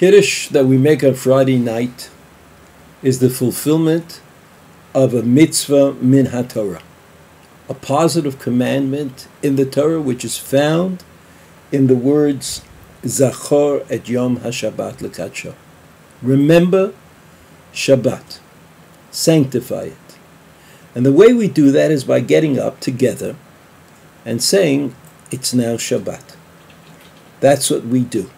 Kiddush that we make on Friday night is the fulfillment of a mitzvah min haTorah, a positive commandment in the Torah which is found in the words Zachor et Yom HaShabbat L'Kadsho. Remember Shabbat, sanctify it. And the way we do that is by getting up together and saying, it's now Shabbat. That's what we do.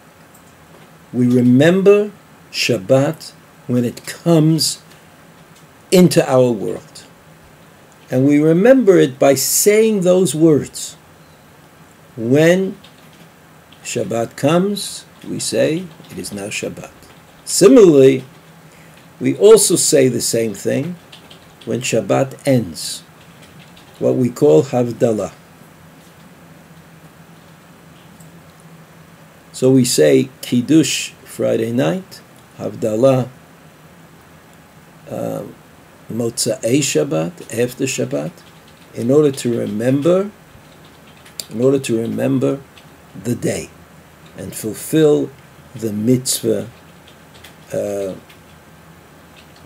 We remember Shabbat when it comes into our world. And we remember it by saying those words. When Shabbat comes, we say, it is now Shabbat. Similarly, we also say the same thing when Shabbat ends, what we call Havdalah. So we say Kiddush Friday night, Havdalah Motza'ei Shabbat, after Shabbat, in order to remember the day and fulfill the mitzvah, in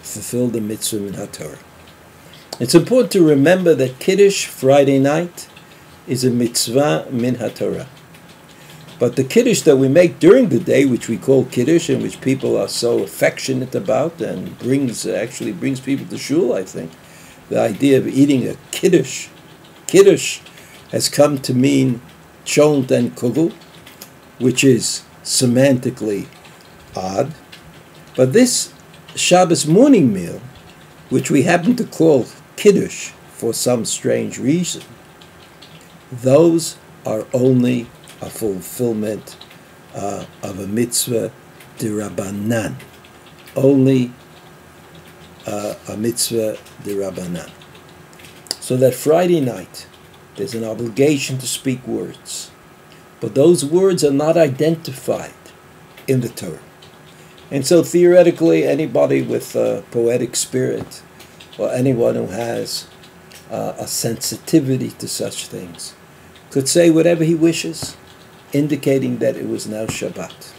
HaTorah. It's important to remember that Kiddush Friday night is a mitzvah min HaTorah. But the Kiddush that we make during the day, which we call Kiddush, and which people are so affectionate about and actually brings people to shul, I think, the idea of eating a Kiddush has come to mean chont and kugel, which is semantically odd. But this Shabbos morning meal, which we happen to call Kiddush for some strange reason, those are only a fulfillment of a mitzvah d'Rabbanan. Only a mitzvah d'Rabbanan. So that Friday night, there's an obligation to speak words. But those words are not identified in the Torah. And so theoretically, anybody with a poetic spirit, or anyone who has a sensitivity to such things, could say whatever he wishes, indicating that it was now Shabbat.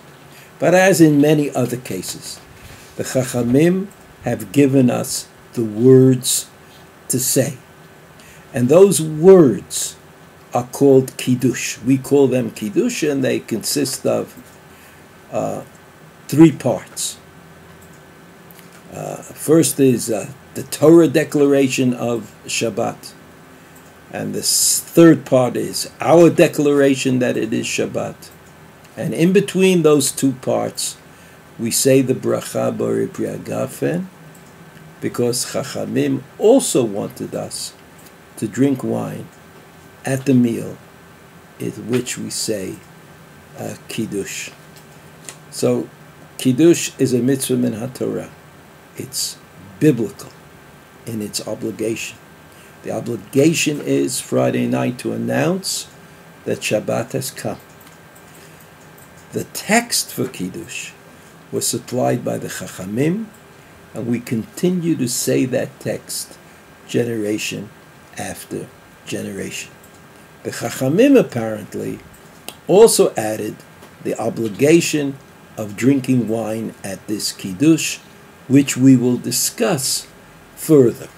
But as in many other cases, the Chachamim have given us the words to say. And those words are called Kiddush. We call them Kiddush, and they consist of 3 parts. First is the Torah declaration of Shabbat. And the third part is our declaration that it is Shabbat. And in between those 2 parts, we say the bracha Borei Pri Hagafen, because Chachamim also wanted us to drink wine at the meal in which we say Kiddush. So Kiddush is a mitzvah min HaTorah. It's biblical in its obligation. The obligation is Friday night to announce that Shabbat has come. The text for Kiddush was supplied by the Chachamim, and we continue to say that text generation after generation. The Chachamim apparently also added the obligation of drinking wine at this Kiddush, which we will discuss further.